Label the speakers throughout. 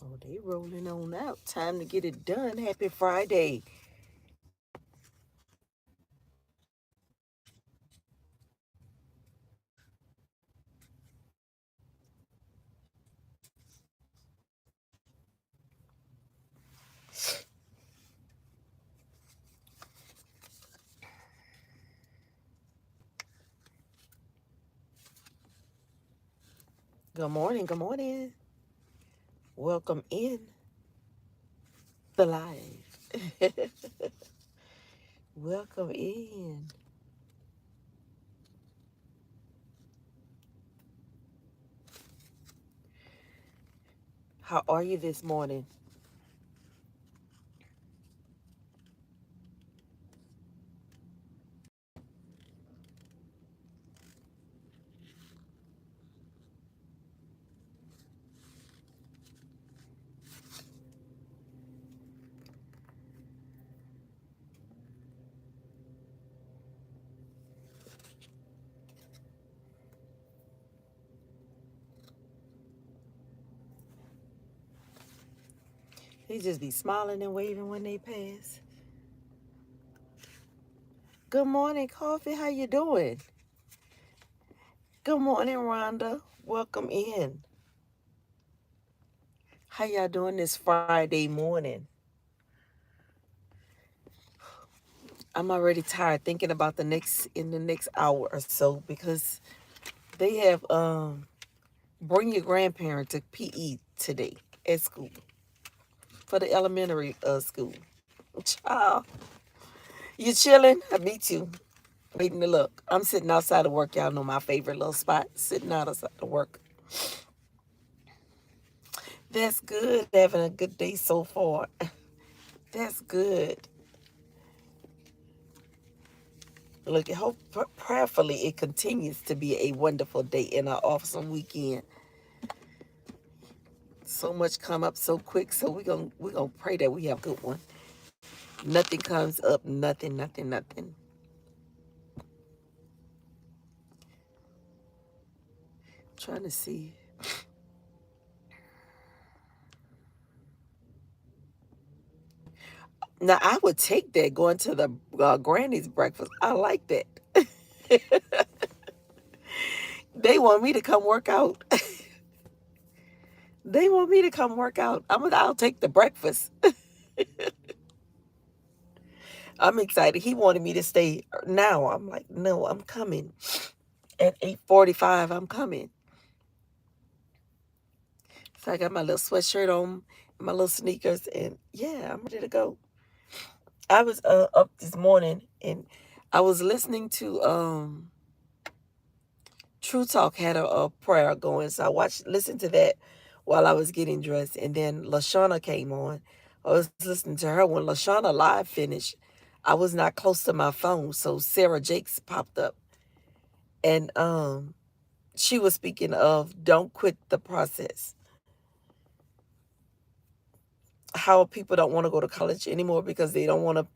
Speaker 1: Oh, they rolling on out. Time to get it done. Happy Friday. Good morning. Good morning. Welcome in the live. Welcome in. How are you this morning? They just be smiling and waving when they pass. Good morning, Coffee. How you doing? Good morning, Rhonda. Welcome in. How y'all doing this Friday morning? I'm already tired thinking about the next hour or so because they have bring your grandparent to PE today at school for the elementary school. Child, you chilling? Me too. Waiting to look. I'm sitting outside of work. Y'all know my favorite little spot. Sitting outside of work. That's good. Having a good day so far. That's good. Look, hope prayerfully it continues to be a wonderful day and an awesome weekend. So much come up so quick, so we gonna pray that we have a good one. Nothing comes up, nothing, nothing, nothing. Trying to see. Now I would take that going to the granny's breakfast. I like that. They want me to come work out. They want me to come work out. I'll take the breakfast. I'm excited. He wanted me to stay now. I'm like, no, I'm coming. At 8:45, I'm coming. So I got my little sweatshirt on, my little sneakers, and yeah, I'm ready to go. I was up this morning and I was listening to True Talk had a prayer going, so I listened to that while I was getting dressed, and then Lashana came on. I was listening to her when Lashana live finished. I was not close to my phone, so Sarah Jakes popped up, and she was speaking of don't quit the process. How people don't want to go to college anymore because they don't want to.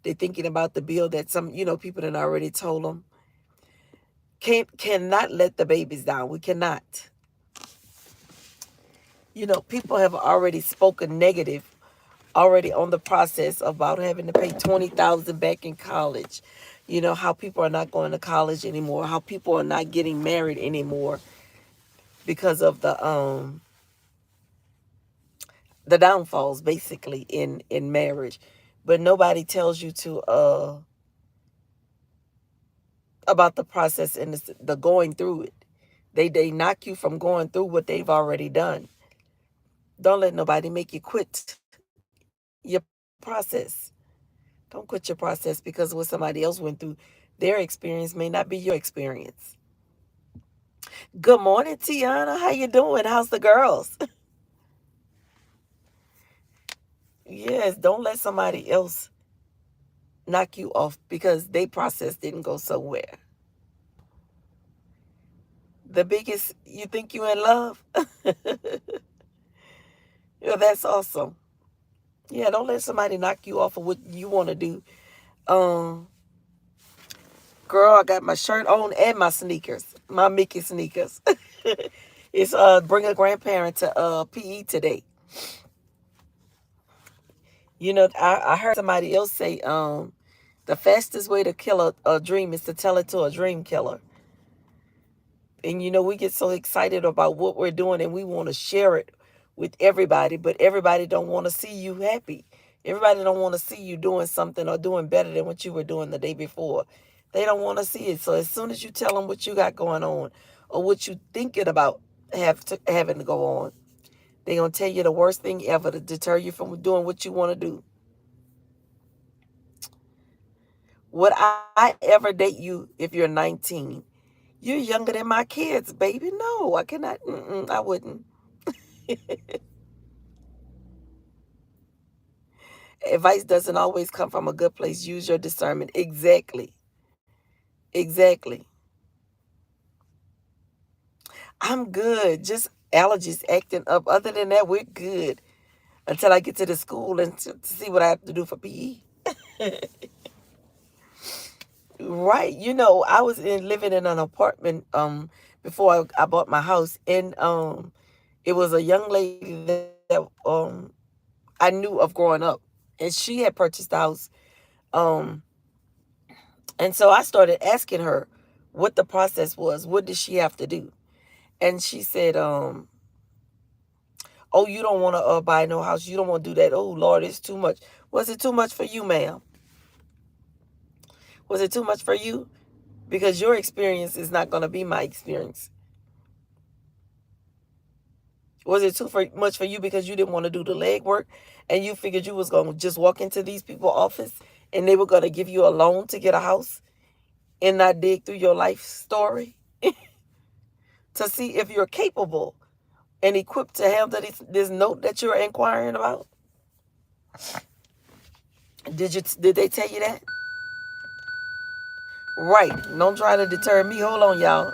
Speaker 1: They're thinking about the bill that some people had already told them. Cannot let the babies down. We cannot. People have already spoken negative already on the process about having to pay 20,000 back in college. How people are not going to college anymore, how people are not getting married anymore because of the downfalls basically in marriage. But nobody tells you to about the process and the going through it. They knock you from going through what they've already done. Don't let nobody make you quit your process. Don't quit your process because what somebody else went through, their experience may not be your experience. Good morning, Tiana. How you doing? How's the girls? Yes, don't let somebody else knock you off because they process didn't go somewhere. The biggest, you think you in love? Yeah, that's awesome. Yeah, don't let somebody knock you off of what you want to do. Um, Girl, I got my shirt on and my sneakers, my Mickey sneakers. It's bring a grandparent to PE today. You know, I heard somebody else say, the fastest way to kill a dream is to tell it to a dream killer. And you know, we get so excited about what we're doing and we want to share it with everybody, but everybody don't want to see you happy. Everybody don't want to see you doing something or doing better than what you were doing the day before. They don't want to see it. So as soon as you tell them what you got going on or what you thinking about having to go on, they're going to tell you the worst thing ever to deter you from doing what you want to do. Would I ever date you if you're 19? You're younger than my kids, baby. No, I cannot. I wouldn't. Advice doesn't always come from a good place. Use your discernment. Exactly. Exactly. I'm good. Just allergies acting up. Other than that, we're good until I get to the school and to see what I have to do for PE. Right. You know, I was living in an apartment before I bought my house, and it was a young lady that I knew of growing up, and she had purchased the house. Um, and so I started asking her what the process was. What did she have to do? And she said, "Oh, you don't want to buy no house. You don't want to do that. Oh, Lord, it's too much. Was it too much for you, ma'am? Was it too much for you? Because your experience is not going to be my experience. Was it much for you because you didn't want to do the legwork and you figured you was going to just walk into these people's office and they were going to give you a loan to get a house and not dig through your life story to see if you're capable and equipped to handle this note that you're inquiring about? Did they tell you that? Right. Don't try to deter me. Hold on, y'all.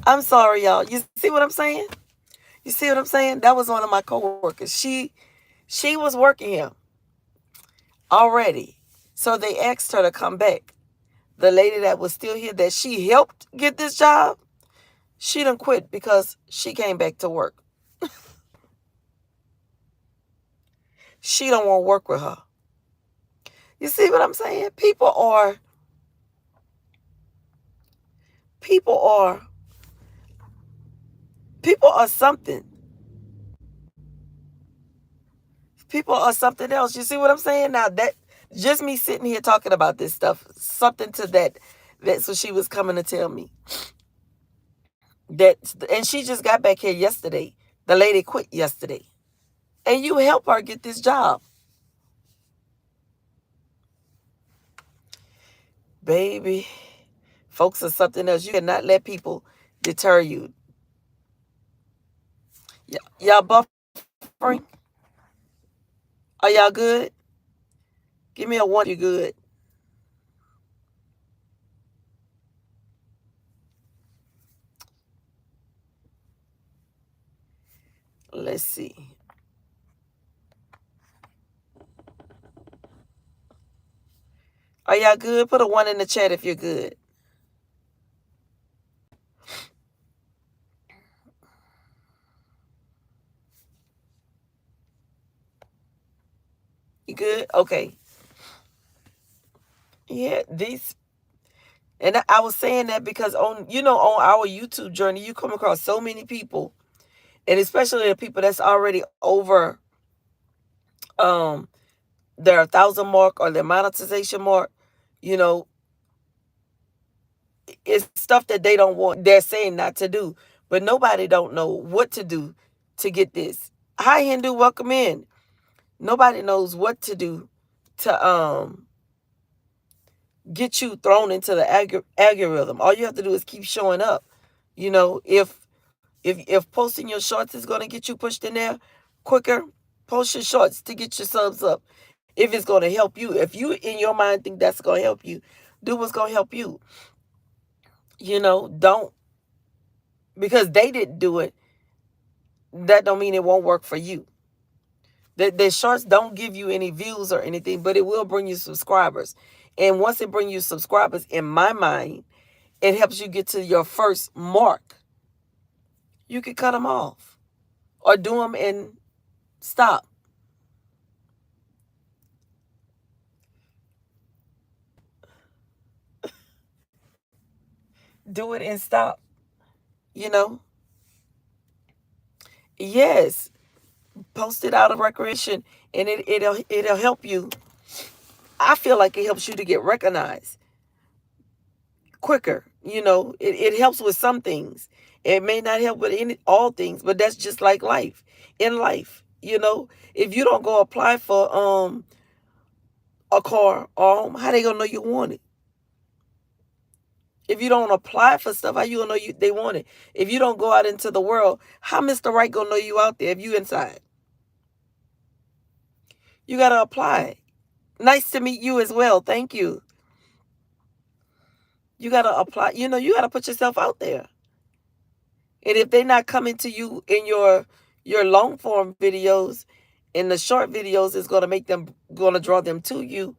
Speaker 1: I'm sorry, y'all. You see what I'm saying? You see what I'm saying? That was one of my coworkers. She was working here already. So they asked her to come back. The lady that was still here that she helped get this job, she done quit because she came back to work. She don't want to work with her. You see what I'm saying? People are people are something. People are something else. You see what I'm saying? Now that just me sitting here talking about this stuff, something to that's what she was coming to tell me. That and she just got back here yesterday. The lady quit yesterday. And you help her get this job. Baby, Folks are something else. You cannot let people deter you. Y'all buffering? Are y'all good? Give me a one if you're good. Let's see. Are y'all good? Put a one in the chat if you're good. You good? Okay. Yeah, these, and I was saying that because on our YouTube journey, you come across so many people, and especially the people that's already over um their 1,000 mark or their monetization mark. You know, it's stuff that they don't want. They're saying not to do, but nobody don't know what to do to get this. Hi, Hindu, welcome in. Nobody knows what to do to get you thrown into the algorithm. All you have to do is keep showing up. You know, if posting your shorts is going to get you pushed in there quicker, post your shorts to get your subs up. If it's going to help you, if you in your mind think that's going to help you, do what's going to help you. You know, don't, because they didn't do it, that don't mean it won't work for you. The shorts don't give you any views or anything, but it will bring you subscribers. And once it brings you subscribers, in my mind, it helps you get to your first mark. You can cut them off or do them and stop. Do it and stop. You know? Yes. Post it out of recreation, and it'll help you. I feel like it helps you to get recognized quicker. You know, it helps with some things. It may not help with all things, but that's just like life. In life, you know, if you don't go apply for a car or home, how they gonna know you want it? If you don't apply for stuff, how you gonna know they want it? If you don't go out into the world, how Mr. Right gonna know you out there if you inside? You gotta apply. Nice to meet you as well. Thank you. You gotta apply. You know, you gotta put yourself out there. And if they're not coming to you in your long form videos, and the short videos is gonna draw them to you,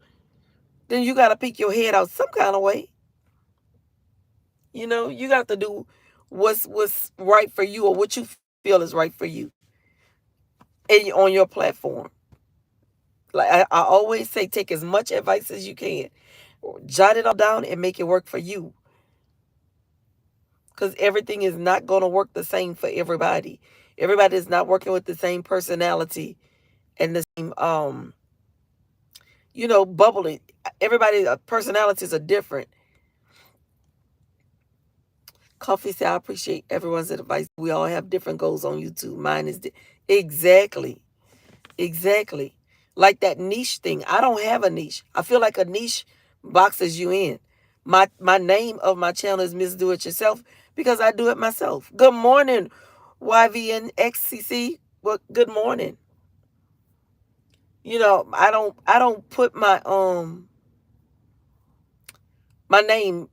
Speaker 1: then you gotta peek your head out some kind of way. You know, you got to do what's right for you, or what you feel is right for you, and on your platform. Like I always say, take as much advice as you can, jot it all down, and make it work for you. Because everything is not going to work the same for everybody. Everybody is not working with the same personality and the same bubbling. Everybody's personalities are different. Coffee said, I appreciate everyone's advice. We all have different goals on YouTube. Mine is exactly. Like that niche thing. I don't have a niche. I feel like a niche boxes you in. My name of my channel is Miss Do It Yourself because I do it myself. Good morning, YVNXCC. Well, good morning. You know, I don't put my name.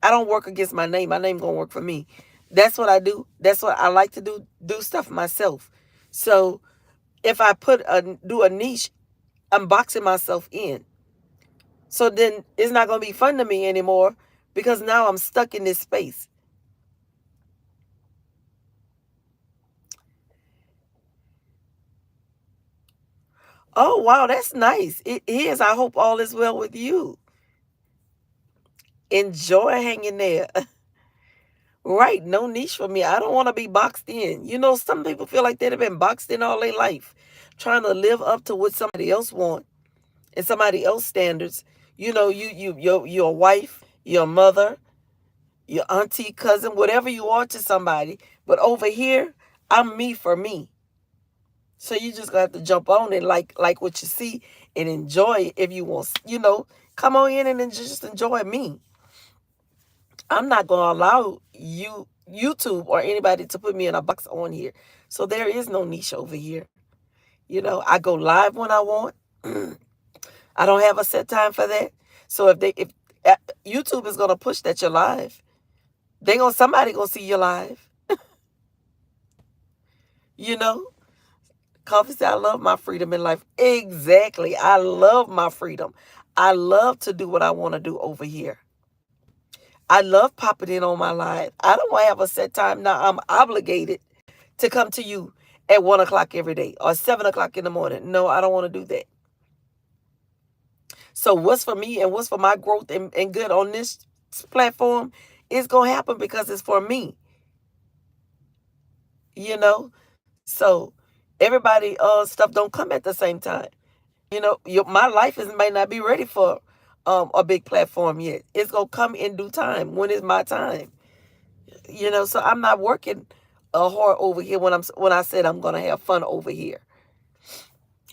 Speaker 1: I don't work against my name. My name gonna work for me. That's what I do. That's what I like to do. Do stuff myself. So if I do a niche, I'm boxing myself in. So then it's not going to be fun to me anymore because now I'm stuck in this space. Oh, wow, that's nice. It is. I hope all is well with you. Enjoy hanging there. Right. No niche for me. I don't want to be boxed in. You know, some people feel like they've been boxed in all their life, trying to live up to what somebody else wants and somebody else standards. You know, your wife, your mother, your auntie, cousin, whatever you are to somebody. But over here, I'm me for me. So you just got to jump on it, like what you see, and enjoy it if you want. You know, come on in and just enjoy me. I'm not going to allow YouTube or anybody to put me in a box on here. So there is no niche over here. I go live when I want. I don't have a set time for that. So if uh, YouTube is going to push that you're live, somebody going to see you live. You know, Coffee said, I love my freedom in life. Exactly. I love my freedom. I love to do what I want to do over here. I love popping in on my live. I don't want to have a set time. Now I'm obligated to come to you at 1 o'clock every day or 7 o'clock in the morning. No, I don't want to do that. So what's for me and what's for my growth and good on this platform is going to happen because it's for me, you know? So everybody stuff don't come at the same time. My life may not be ready for a big platform yet. It's going to come in due time when it's my time. So I'm not working hard over here when I said I'm going to have fun over here.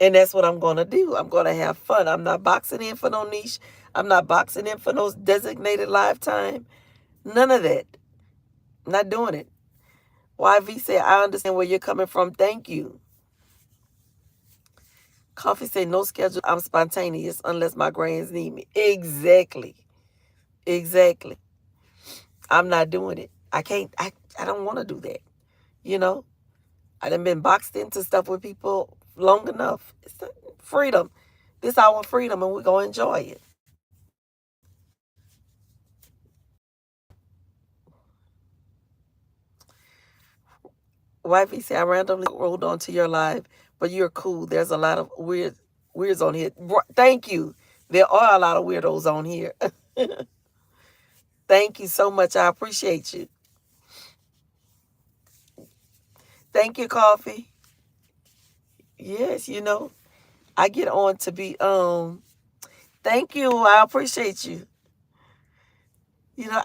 Speaker 1: And that's what I'm going to do. I'm going to have fun. I'm not boxing in for no niche. I'm not boxing in for no designated lifetime. None of that. Not doing it. YV said, I understand where you're coming from. Thank you. Coffee said, no schedule. I'm spontaneous unless my grands need me. Exactly. Exactly. I'm not doing it. I can't. I don't want to do that. You know, I done been boxed into stuff with people long enough. It's freedom. This our freedom, and we're going to enjoy it. Wifey said, I randomly rolled onto your live, but you're cool. There's a lot of weirds on here. Thank you. There are a lot of weirdos on here. Thank you so much. I appreciate you. Thank you, Coffee. Yes, I get on to be thank you. I appreciate you.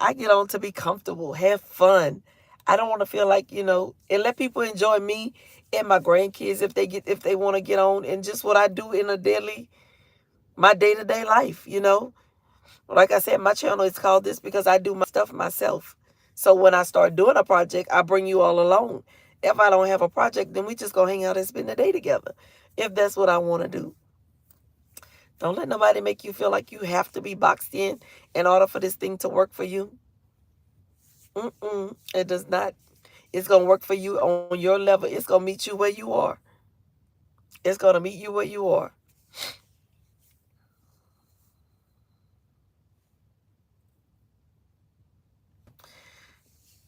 Speaker 1: I get on to be comfortable, have fun. I don't want to feel like, and let people enjoy me and my grandkids if they want to get on and just what I do in my day-to-day life. Like I said, my channel is called this because I do my stuff myself. So when I start doing a project, I bring you all along. If I don't have a project, then we just go hang out and spend the day together. If that's what I want to do. Don't let nobody make you feel like you have to be boxed in order for this thing to work for you. It does not. It's going to work for you on your level. It's going to meet you where you are. It's going to meet you where you are.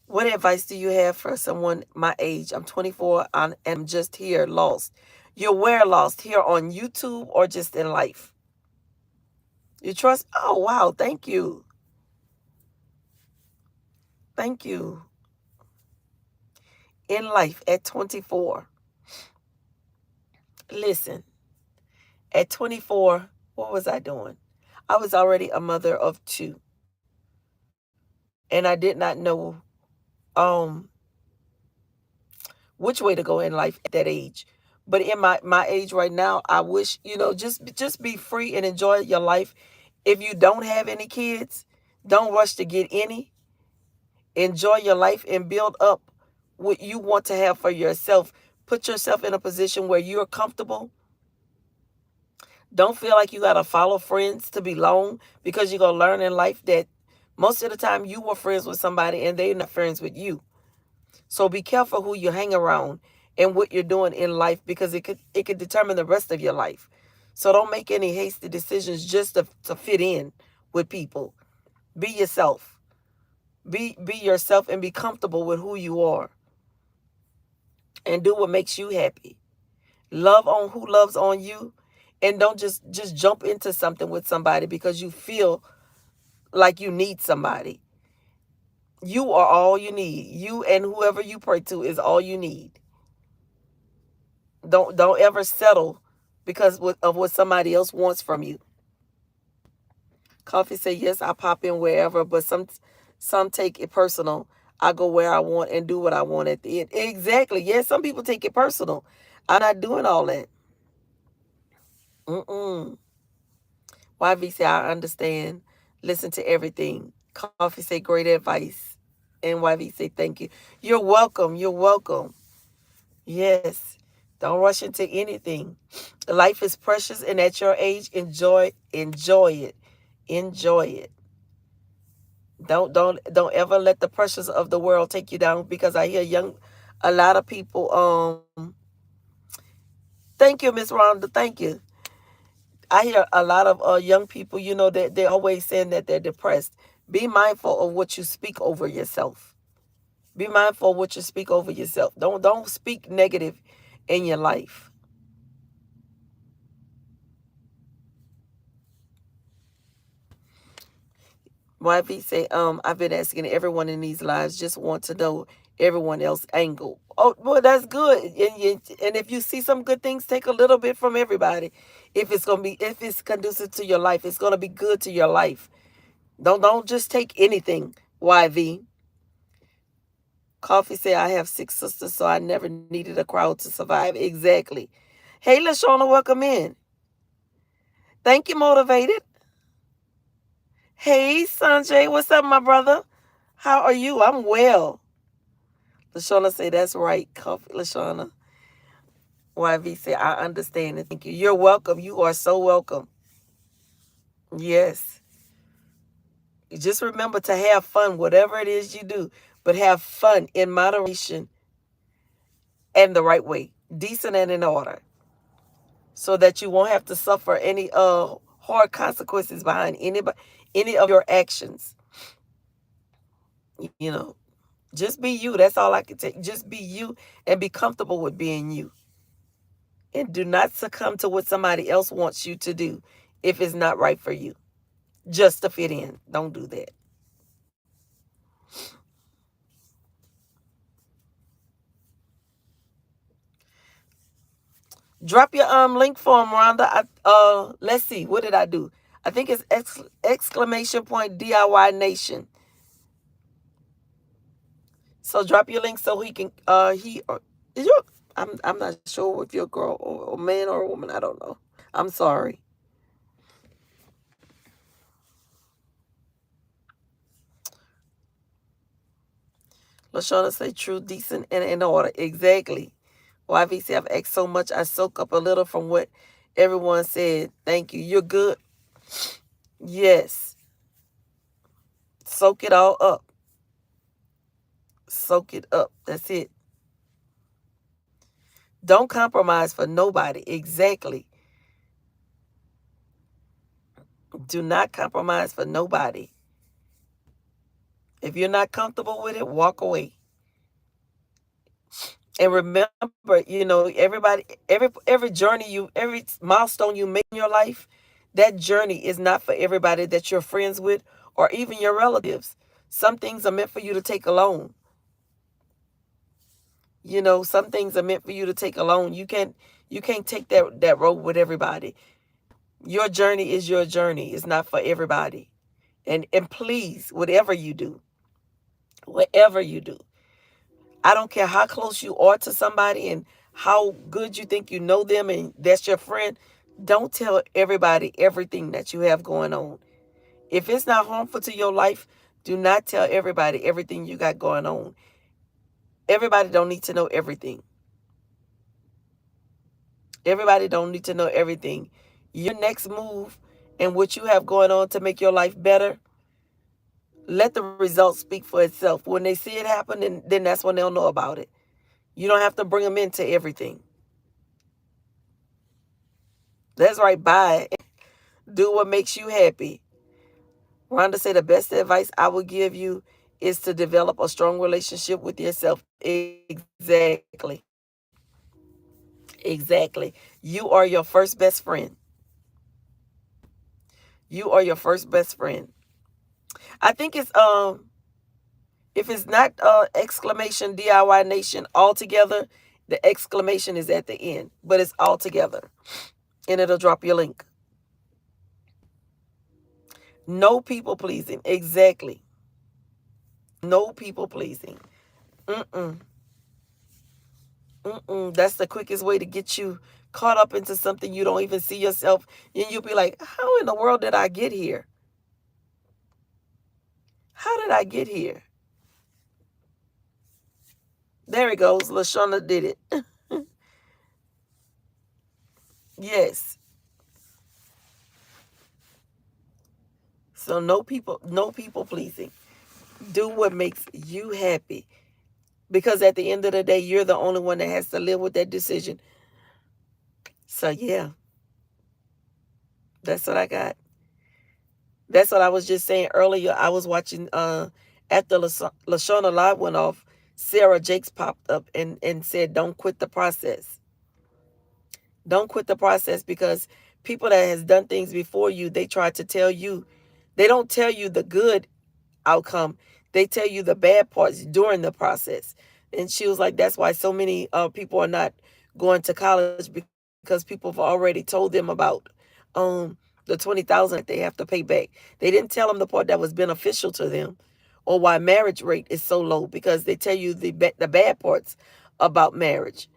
Speaker 1: What advice do you have for someone my age? I'm 24 and I'm just here lost. You're where lost? Here on YouTube or just in life? You trust? Oh, wow. Thank you. Thank you. In life at 24. Listen, at 24, what was I doing? I was already a mother of two. And I did not know um which way to go in life at that age. But in my age right now, I wish, just be free and enjoy your life. If you don't have any kids, don't rush to get any. Enjoy your life and build up what you want to have for yourself. Put yourself in a position where you're comfortable. Don't feel like you got to follow friends to belong because you're going to learn in life that most of the time you were friends with somebody and they're not friends with you. So be careful who you hang around and what you're doing in life because it could determine the rest of your life. So don't make any hasty decisions just to fit in with people. Be yourself. Be yourself and be comfortable with who you are. And do what makes you happy. Love on who loves on you. And don't just jump into something with somebody because you feel like you need somebody. You are all you need. You and whoever you pray to is all you need. Don't ever settle because of what somebody else wants from you. Coffee say yes, I pop in wherever, but some take it personal. I go where I want and do what I want at the end. Exactly. Yes, some people take it personal. I'm not doing all that. YV say I understand. Listen to everything. Coffee say great advice. NYV say thank you. You're welcome. You're welcome. Yes. Don't rush into anything. Life is precious, and at your age, enjoy it. Enjoy it. Don't ever let the pressures of the world take you down, because I hear a lot of people thank you, Miss Rhonda, thank you. I hear a lot of young people, that they're always saying that they're depressed. Be mindful of what you speak over yourself. Be mindful of what you speak over yourself. Don't speak negative in your life. YV say, I've been asking everyone in these lives, just want to know everyone else angle. Oh, well, that's good. And if you see some good things, take a little bit from everybody. If it's conducive to your life, it's gonna be good to your life. Don't just take anything. YV. Coffee say, I have 6 sisters, so I never needed a crowd to survive. Exactly. Hey, LaShawna, welcome in. Thank you, Motivated. Hey, Sanjay, what's up, my brother? How are you? I'm well. LaShawna say, that's right, Coffee. LaShawna. YV say, I understand and thank you. You're welcome. You are so welcome. Yes. You just remember to have fun, whatever it is you do, but have fun in moderation and the right way, decent and in order, so that you won't have to suffer any hard consequences behind any of your actions. You know, just be you. That's all I can take. Just be you and be comfortable with being you. And do not succumb to what somebody else wants you to do if it's not right for you. Just to fit in. Don't do that. Drop your link for him, Rhonda. Let's see. What did I do? I think it's exclamation point DIY Nation. So drop your link so he can he or is you I'm not sure if you're a girl or a man or a woman. I don't know. I'm sorry. LaShawna say true, decent, and in order. Exactly. YVC, I've asked so much. I soak up a little from what everyone said. Thank you. You're good. Yes. Soak it all up. Soak it up. That's it. Don't compromise for nobody. Exactly. Do not compromise for nobody. If you're not comfortable with it, walk away. And remember, everybody, every journey every milestone you make in your life, that journey is not for everybody that you're friends with or even your relatives. Some things are meant for you to take alone. Some things are meant for you to take alone. You can't take that road with everybody. Your journey is your journey. It's not for everybody. And please, whatever you do, I don't care how close you are to somebody and how good you think you know them and that's your friend. Don't tell everybody everything that you have going on. If it's not harmful to your life, do not tell everybody everything you got going on. Everybody don't need to know everything. Everybody don't need to know everything. Your next move and what you have going on to make your life better, let the results speak for itself. When they see it happen, then that's when they'll know about it. You don't have to bring them into everything. That's right. Bye. Do what makes you happy. Rhonda said the best advice I would give you is to develop a strong relationship with yourself. Exactly. Exactly. You are your first best friend. You are your first best friend. I think it's if it's not exclamation DIY Nation altogether, the exclamation is at the end, but it's all together. And it'll drop your link. No people pleasing. Exactly. No people pleasing. Mm-mm. Mm-mm. That's the quickest way to get you caught up into something you don't even see yourself. And you'll be like, how in the world did I get here? How did I get here? There it goes. LaShawna did it. Yes. So no people pleasing. Do what makes you happy. Because at the end of the day, you're the only one that has to live with that decision. So yeah, that's what I got. That's what I was just saying earlier. I was watching after LaShawna Live went off, Sarah Jakes popped up and said, "Don't quit the process. Don't quit the process because people that has done things before you, they try to tell you, they don't tell you the good outcome. They tell you the bad parts during the process." And she was like, "That's why so many people are not going to college because people have already told them about um, the 20,000 that they have to pay back. They didn't tell them the part that was beneficial to them, or why marriage rate is so low because they tell you the bad parts about marriage.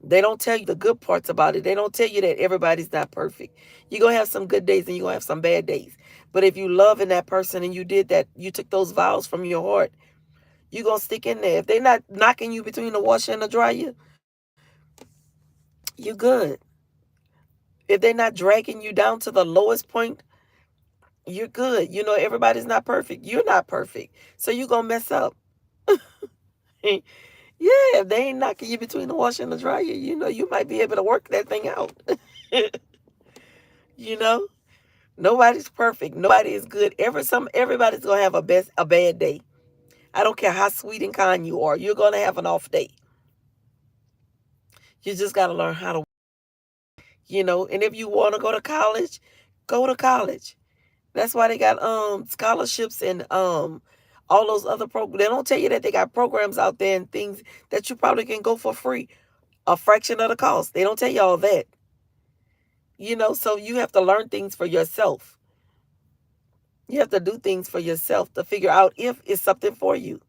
Speaker 1: They don't tell you the good parts about it. They don't tell you that everybody's not perfect. You're going to have some good days and you're going to have some bad days. But if you love in that person and you did that, you took those vows from your heart, you're going to stick in there. If they're not knocking you between the washer and the dryer, you're good. If they're not dragging you down to the lowest point, you're good. You know, everybody's not perfect. You're not perfect. So you're going to mess up. Yeah, if they ain't knocking you between the washer and the dryer, you know, you might be able to work that thing out. You know? Nobody's perfect. Nobody is good. Everybody's gonna have a bad day. I don't care how sweet and kind you are. You're gonna have an off day. You just gotta learn how to, and if you wanna go to college, go to college. That's why they got scholarships and all those other programs. They don't tell you that they got programs out there and things that you probably can go for free, a fraction of the cost. They don't tell you all that. So you have to learn things for yourself. You have to do things for yourself to figure out if it's something for you.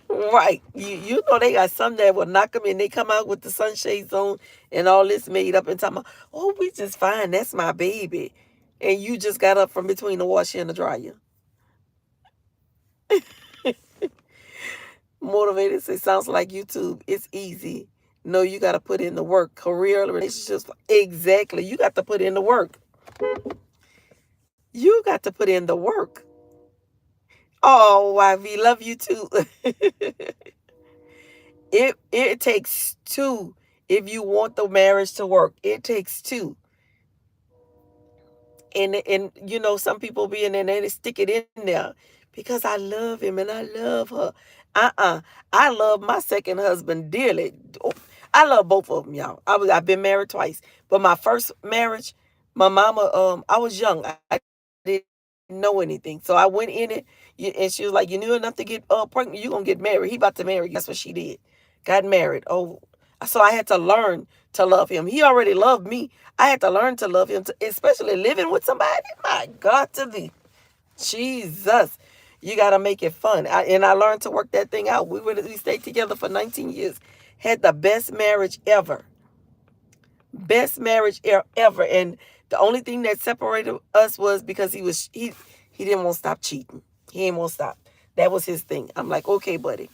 Speaker 1: Right. You know they got some that will knock them in. They come out with the sunshades on and all this made up and talking about, oh, we just fine. That's my baby. And you just got up from between the washer and the dryer. Motivated say sounds like YouTube. It's easy. No, you got to put in the work. Career, relationships. Exactly. You got to put in the work. You got to put in the work. Oh, YV, love you too. It takes two if you want the marriage to work. It takes two. And some people be in there and they stick it in there because I love him and I love her. Uh-uh. I love my second husband dearly. Oh, I love both of them, y'all. I've been married twice. But my first marriage, my mama, I was young. I didn't know anything. So I went in it and she was like, you knew enough to get pregnant, you're gonna get married. He about to marry you. That's what she did. Got married. Oh, so I had to learn to love him. He already loved me. I had to learn to love him, especially living with somebody. My God, to thee. Jesus. You got to make it fun. And I learned to work that thing out. We stayed together for 19 years. Had the best marriage ever. Best marriage ever. And the only thing that separated us was because he didn't want to stop cheating. He didn't want to stop. That was his thing. I'm like, okay, buddy.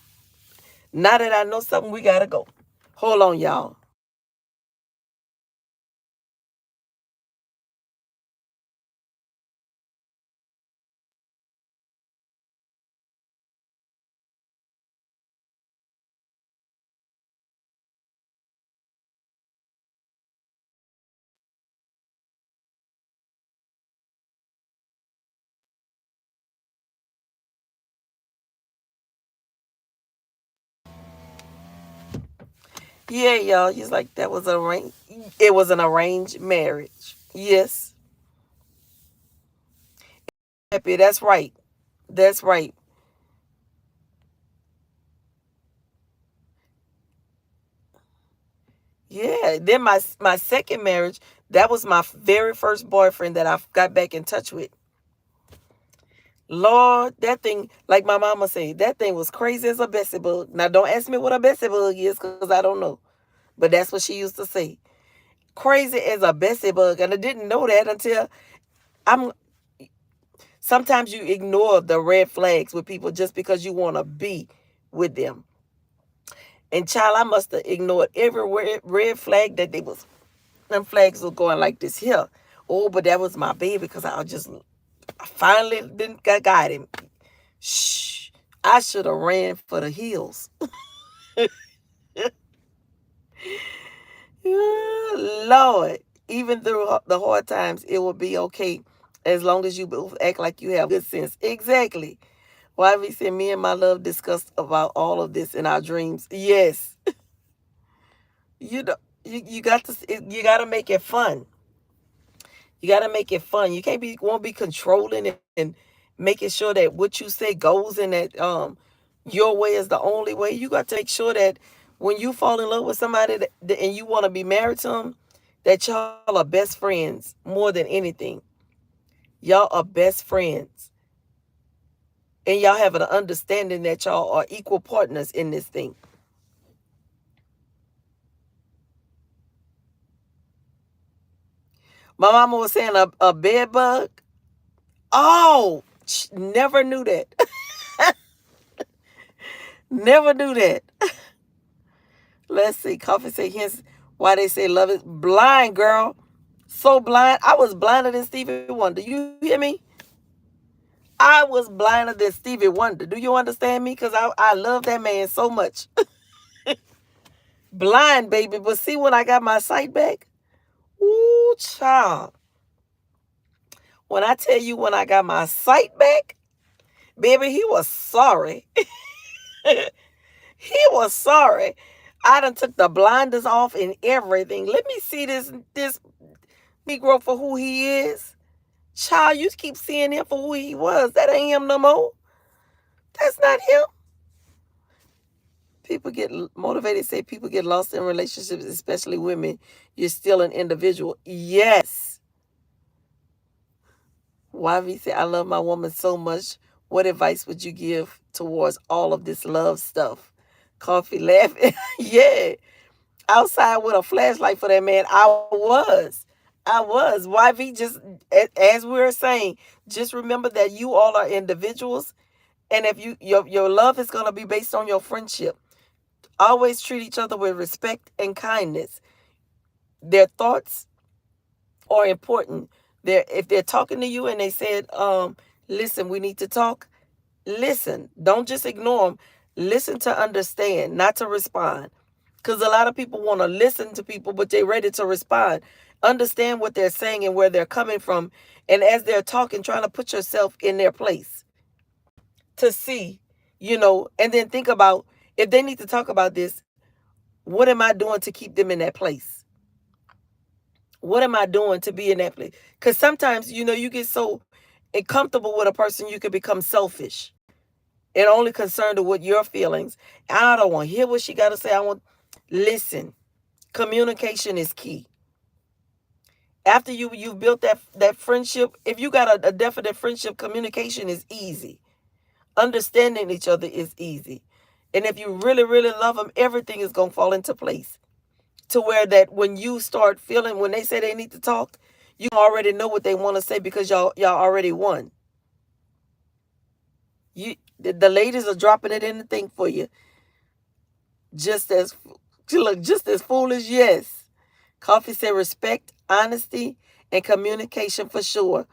Speaker 1: Now that I know something, we got to go. Hold on, y'all. Yeah, y'all. He's like, that was arranged. It was an arranged marriage. Yes. Happy. That's right. That's right. Yeah. Then my second marriage, that was my very first boyfriend that I got back in touch with. Lord, that thing, like my mama said, that thing was crazy as a Bessie bug. Now, don't ask me what a Bessie bug is because I don't know. But that's what she used to say. crazy as a Bessie bug. And I didn't know that until I'm sometimes you ignore the red flags with people just because you want to be with them. And child, I must have ignored every red flag that they was. Them flags was going like this here. Oh, but that was my baby because I finally didn't got him. Shh. I should have ran for the hills. Lord, even through the hard times, it will be okay as long as you both act like you have good sense. Exactly. Why we said me and my love discussed about all of this in our dreams. Yes, you know, you got to you got to make it fun. You got to make it fun. You can't be won't be controlling and making sure that what you say goes in that your way is the only way. You got to make sure that when you fall in love with somebody and you want to be married to them, that y'all are best friends more than anything. Y'all are best friends, and y'all have an understanding that y'all are equal partners in this thing. My mama was saying a bed bug. Oh, never knew that. Never knew that. Let's see. Coffee say hence why they say love is blind, girl. So blind. I was blinder than Stevie Wonder. You hear me? I was blinder than Stevie Wonder. Do you understand me? Because I love that man so much. Blind, baby. But see, when I got my sight back, ooh, child. When I tell you when I got my sight back, baby, he was sorry. He was sorry. I done took the blinders off and everything. Let me see this Negro for who he is. Child, you keep seeing him for who he was. That ain't him no more. That's not him. People get motivated, say people get lost in relationships, especially women. You're still an individual. Yes. YV said, I love my woman so much. What advice would you give towards all of this love stuff? Coffee laughing. Yeah. Outside with a flashlight for that man. I was. YV just, as we were saying, just remember that you all are individuals. And if your love is going to be based on your friendship, always treat each other with respect and kindness. Their thoughts are important. If they're talking to you and they said, listen, we need to talk, listen. Don't just ignore them. Listen to understand, not to respond. Because a lot of people want to listen to people, but they're ready to respond. Understand what they're saying and where they're coming from. And as they're talking, trying to put yourself in their place to see, and then think about if they need to talk about this, what am I doing to keep them in that place? What am I doing to be in that place? Because sometimes, you get so comfortable with a person, you can become selfish and only concerned with your feelings. I don't want to hear what she got to say. Listen, communication is key. After you've built that friendship, if you got a definite friendship, communication is easy. Understanding each other is easy. And if you really, really love them, everything is going to fall into place. To where that when you start feeling, when they say they need to talk, you already know what they want to say because y'all already won. The ladies are dropping it in the thing for you. Just as foolish, yes. Coffee said respect, honesty, and communication for sure.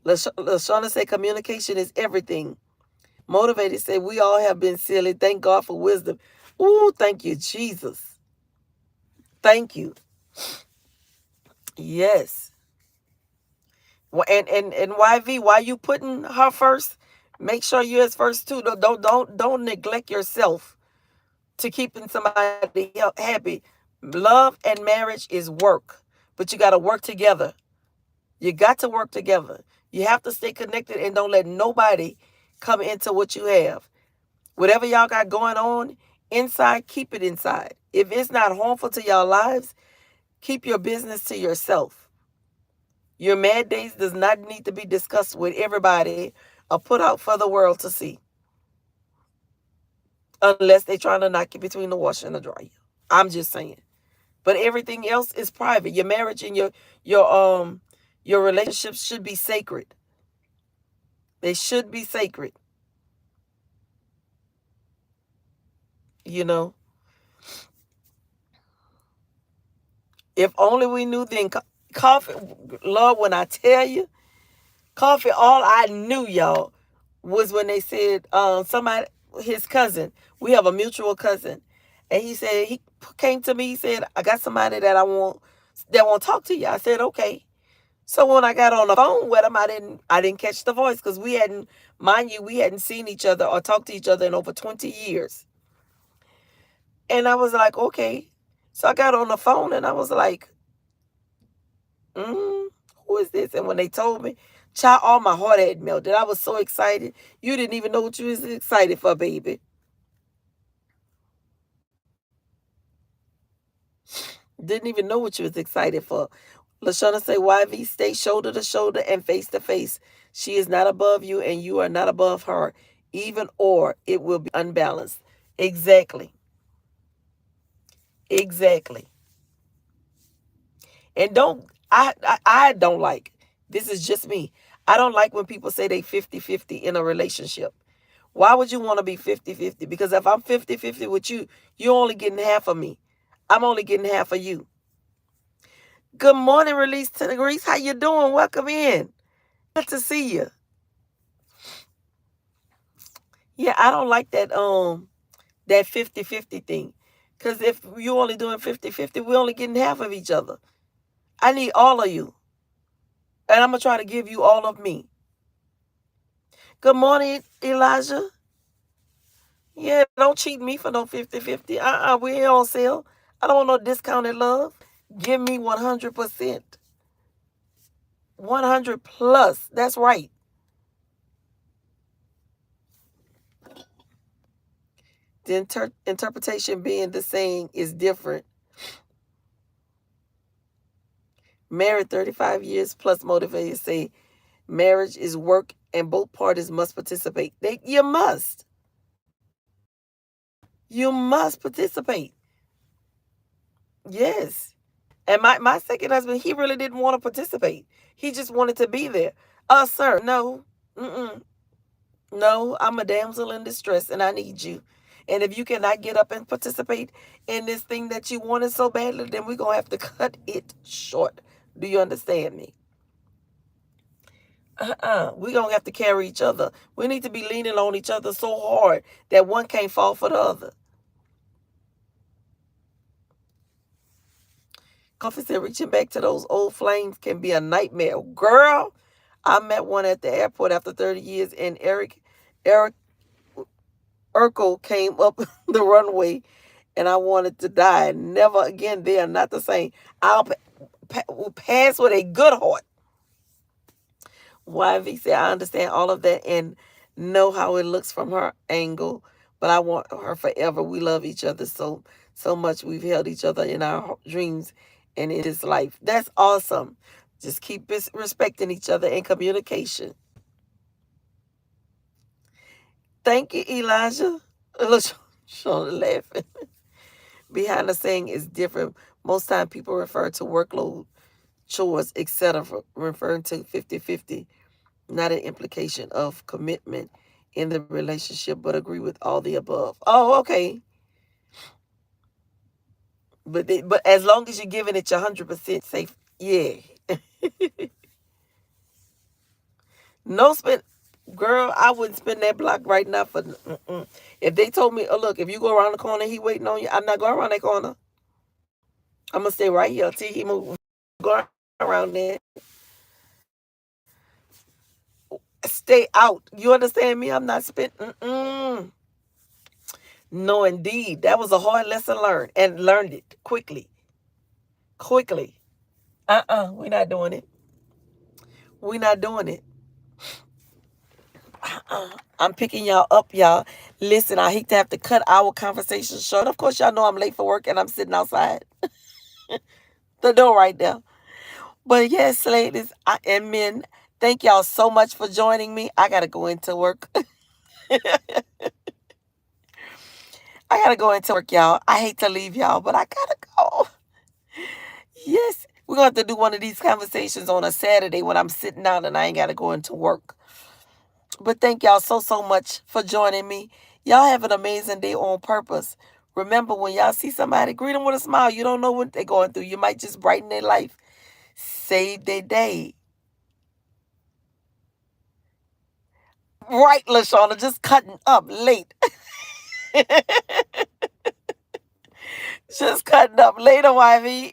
Speaker 1: LaShawna said communication is everything. Motivated said we all have been silly. Thank God for wisdom. Ooh, thank you, Jesus. Thank you. Yes. And YV, why you putting her first? Make sure you're first too. Don't neglect yourself to keeping somebody happy. Love and marriage is work, but you got to work together. You got to work together. You have to stay connected and don't let nobody come into what you have. Whatever y'all got going on inside, keep it inside. If it's not harmful to y'all lives, keep your business to yourself. Your mad days does not need to be discussed with everybody or put out for the world to see. Unless they're trying to knock you between the washer and the dryer. I'm just saying. But everything else is private. Your marriage and your relationships should be sacred. They should be sacred. You know, if only we knew then. Coffee, Lord, when I tell you, coffee, all I knew, y'all, was when they said somebody, his cousin, we have a mutual cousin, and he said, he came to me, he said, I got somebody that want to talk to you. I said, okay. So when I got on the phone with him, I didn't catch the voice because we hadn't, mind you, we hadn't seen each other or talked to each other in over 20 years. And I was like, okay. So I got on the phone and I was like, mm, who is this? And when they told me, child, all my heart had melted. I was so excited. You didn't even know what you was excited for, baby. Didn't even know what you was excited for. Lashana say, YV, stay shoulder to shoulder and face to face. She is not above you and you are not above her. Even or it will be unbalanced. Exactly. Exactly. And I don't like, this is just me. I don't like when people say they 50-50 in a relationship. Why would you want to be 50-50? Because if I'm 50-50 with you, you're only getting half of me. I'm only getting half of you. Good morning, Release to the Grease. How you doing? Welcome in. Good to see you. Yeah, I don't like that 50-50 thing. Because if you're only doing 50-50, we're only getting half of each other. I need all of you. And I'm going to try to give you all of me. Good morning, Elijah. Yeah, don't cheat me for no 50-50. We ain't on sale. I don't want no discounted love. Give me 100%. 100 plus. That's right. The interpretation being the same is different. Married 35 years plus motivated say marriage is work and both parties must participate. You must. You must participate. Yes. And my second husband, he really didn't want to participate. He just wanted to be there. Sir, no. Mm-mm. No, I'm a damsel in distress and I need you. And if you cannot get up and participate in this thing that you wanted so badly, then we're going to have to cut it short. Do you understand me? We're going to have to carry each other. We need to be leaning on each other so hard that one can't fall for the other. Coffee said reaching back to those old flames can be a nightmare. Girl, I met one at the airport after 30 years and Eric Urkel came up the runway and I wanted to die. Never again. They are not the same. I'll pass with a good heart. YV said, I understand all of that and know how it looks from her angle, but I want her forever. We love each other so much. We've held each other in our dreams and in this life. That's awesome. Just keep respecting each other and communication. Thank you, Elijah. Sean laughing. Behind the saying is different. Most time people refer to workload, chores, etc., referring to 50-50, not an implication of commitment in the relationship, but agree with all the above. Oh, okay. But as long as you're giving it your 100% safe, yeah. No spend, girl. I wouldn't spend that block right now for. Mm-mm. If they told me, oh look, if you go around the corner, he waiting on you. I'm not going around that corner. I'm gonna stay right here till he move. Go around there. Stay out. You understand me? I'm not spending. No, indeed. That was a hard lesson learned and learned it quickly. Quickly. We're not doing it. We're not doing it. I'm picking y'all up, y'all. Listen, I hate to have to cut our conversation short. Of course, y'all know I'm late for work and I'm sitting outside the door right there. But yes, ladies and men, thank y'all so much for joining me. I got to go into work. I got to go into work, y'all. I hate to leave y'all, but I got to go. We're going to have to do one of these conversations on a Saturday when I'm sitting out and I ain't got to go into work. But thank y'all so much for joining me. Y'all have an amazing day on purpose. Remember, when y'all see somebody, greet them with a smile. You don't know what they're going through. You might just brighten their life, save their day. Right, LaShawna, just cutting up late. Just cutting up later, wifey.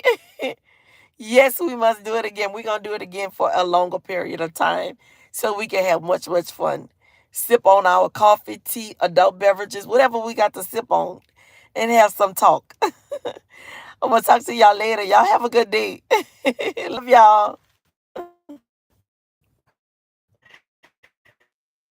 Speaker 1: Yes, we must do it again. We're going to do it again for a longer period of time so we can have much fun. Sip on our coffee, tea, adult beverages, whatever we got to sip on, and have some talk. I'm going to talk to y'all later. Y'all have a good day. Love y'all.